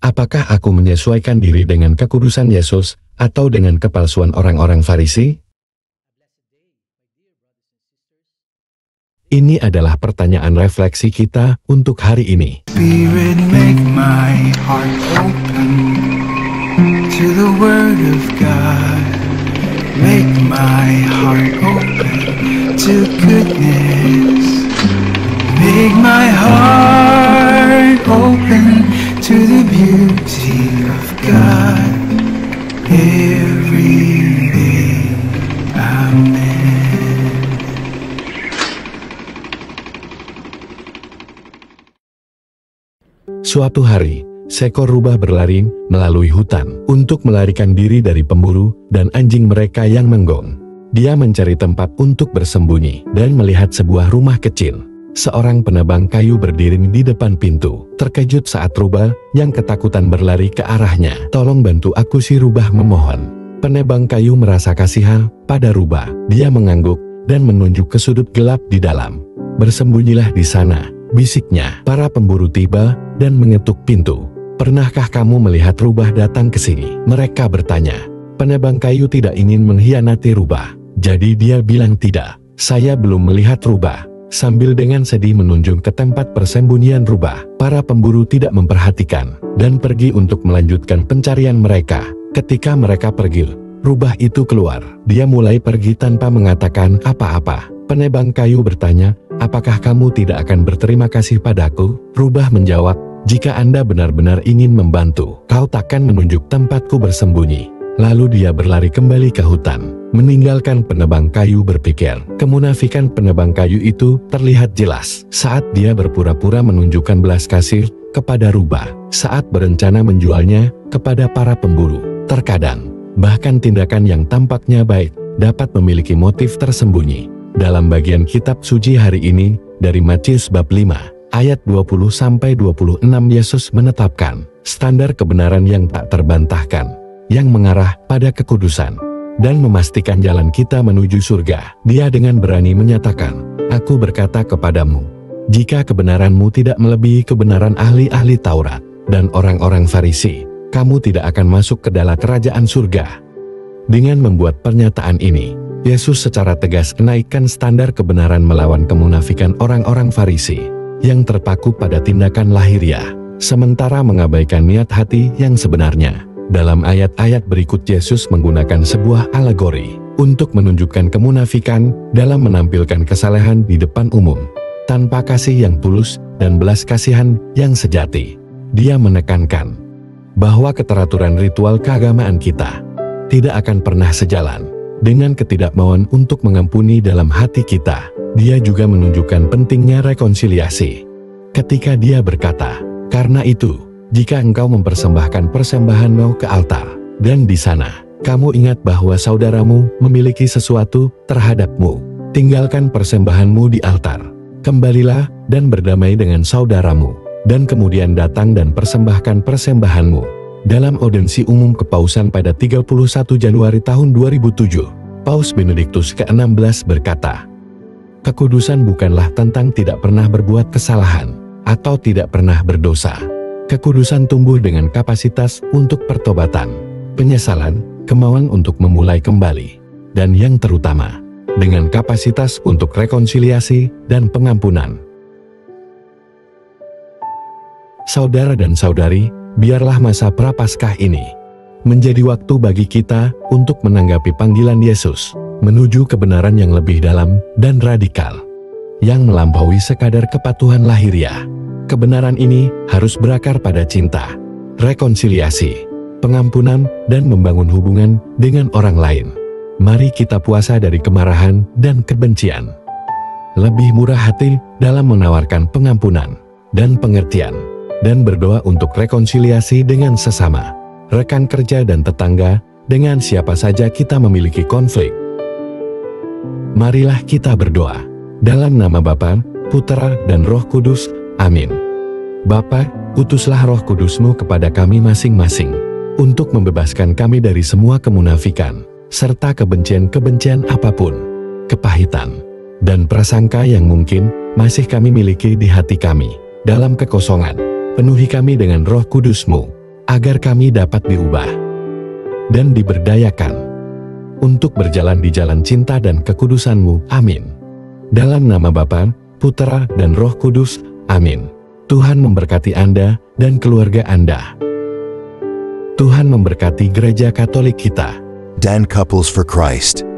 Apakah aku menyesuaikan diri dengan kekudusan Yesus atau dengan kepalsuan orang-orang Farisi? Ini adalah pertanyaan refleksi kita untuk hari ini. Spirit, make my heart open to the Word of God. Make my heart open to goodness. Make my heart open to the beauty of God every day. Amen. Suatu hari, seekor rubah berlari melalui hutan untuk melarikan diri dari pemburu dan anjing mereka yang menggong. Dia mencari tempat untuk bersembunyi dan melihat sebuah rumah kecil. Seorang penebang kayu berdiri di depan pintu, terkejut saat rubah yang ketakutan berlari ke arahnya. "Tolong bantu aku," si rubah memohon. Penebang kayu merasa kasihan pada rubah. Dia mengangguk dan menunjuk ke sudut gelap di dalam. "Bersembunyilah di sana," bisiknya. Para pemburu tiba dan mengetuk pintu. "Pernahkah kamu melihat rubah datang ke sini?" mereka bertanya. Penebang kayu tidak ingin mengkhianati rubah, jadi dia bilang, "Tidak, saya belum melihat rubah." Sambil dengan sedih menunjuk ke tempat persembunyian rubah, para pemburu tidak memperhatikan dan pergi untuk melanjutkan pencarian mereka. Ketika mereka pergi, rubah itu keluar. Dia mulai pergi tanpa mengatakan apa-apa. Penebang kayu bertanya, "Apakah kamu tidak akan berterima kasih padaku?" Rubah menjawab, "Jika Anda benar-benar ingin membantu, kau takkan menunjuk tempatku bersembunyi." Lalu dia berlari kembali ke hutan, meninggalkan penebang kayu berpikir. Kemunafikan penebang kayu itu terlihat jelas saat dia berpura-pura menunjukkan belas kasih kepada rubah, saat berencana menjualnya kepada para pemburu. Terkadang, bahkan tindakan yang tampaknya baik dapat memiliki motif tersembunyi. Dalam bagian kitab suci hari ini, dari Matius bab 5, ayat 20-26, Yesus menetapkan standar kebenaran yang tak terbantahkan, yang mengarah pada kekudusan, dan memastikan jalan kita menuju surga. Dia dengan berani menyatakan, "Aku berkata kepadamu, jika kebenaranmu tidak melebihi kebenaran ahli-ahli Taurat dan orang-orang Farisi, kamu tidak akan masuk ke dalam kerajaan surga." Dengan membuat pernyataan ini, Yesus secara tegas menaikkan standar kebenaran melawan kemunafikan orang-orang Farisi yang terpaku pada tindakan lahiriah, sementara mengabaikan niat hati yang sebenarnya. Dalam ayat-ayat berikut, Yesus menggunakan sebuah alegori untuk menunjukkan kemunafikan dalam menampilkan kesalehan di depan umum, tanpa kasih yang tulus dan belas kasihan yang sejati. Dia menekankan bahwa keteraturan ritual keagamaan kita tidak akan pernah sejalan dengan ketidakmauan untuk mengampuni dalam hati kita. Dia juga menunjukkan pentingnya rekonsiliasi ketika dia berkata, "Karena itu, jika engkau mempersembahkan persembahanmu ke altar, dan di sana kamu ingat bahwa saudaramu memiliki sesuatu terhadapmu, tinggalkan persembahanmu di altar, kembalilah dan berdamai dengan saudaramu, dan kemudian datang dan persembahkan persembahanmu." Dalam audensi umum kepausan pada 31 Januari tahun 2007, Paus Benediktus ke-16 berkata, "Kekudusan bukanlah tentang tidak pernah berbuat kesalahan atau tidak pernah berdosa. Kekudusan tumbuh dengan kapasitas untuk pertobatan, penyesalan, kemauan untuk memulai kembali, dan yang terutama, dengan kapasitas untuk rekonsiliasi dan pengampunan." Saudara dan saudari, biarlah masa Prapaskah ini menjadi waktu bagi kita untuk menanggapi panggilan Yesus menuju kebenaran yang lebih dalam dan radikal, yang melampaui sekadar kepatuhan lahiriah. Kebenaran ini harus berakar pada cinta, rekonsiliasi, pengampunan, dan membangun hubungan dengan orang lain. Mari kita puasa dari kemarahan dan kebencian, lebih murah hati dalam menawarkan pengampunan dan pengertian, dan berdoa untuk rekonsiliasi dengan sesama, rekan kerja dan tetangga, dengan siapa saja kita memiliki konflik. Marilah kita berdoa. Dalam nama Bapa, Putra, dan Roh Kudus. Amin. Bapa, utuslah Roh Kudus-Mu kepada kami masing-masing, untuk membebaskan kami dari semua kemunafikan, serta kebencian-kebencian apapun, kepahitan, dan prasangka yang mungkin masih kami miliki di hati kami. Dalam kekosongan, penuhi kami dengan Roh Kudus-Mu, agar kami dapat diubah dan diberdayakan untuk berjalan di jalan cinta dan kekudusan-Mu. Amin. Dalam nama Bapa, Putra, dan Roh Kudus. Amin. Tuhan memberkati Anda dan keluarga Anda. Tuhan memberkati Gereja Katolik kita Dan Couples for Christ.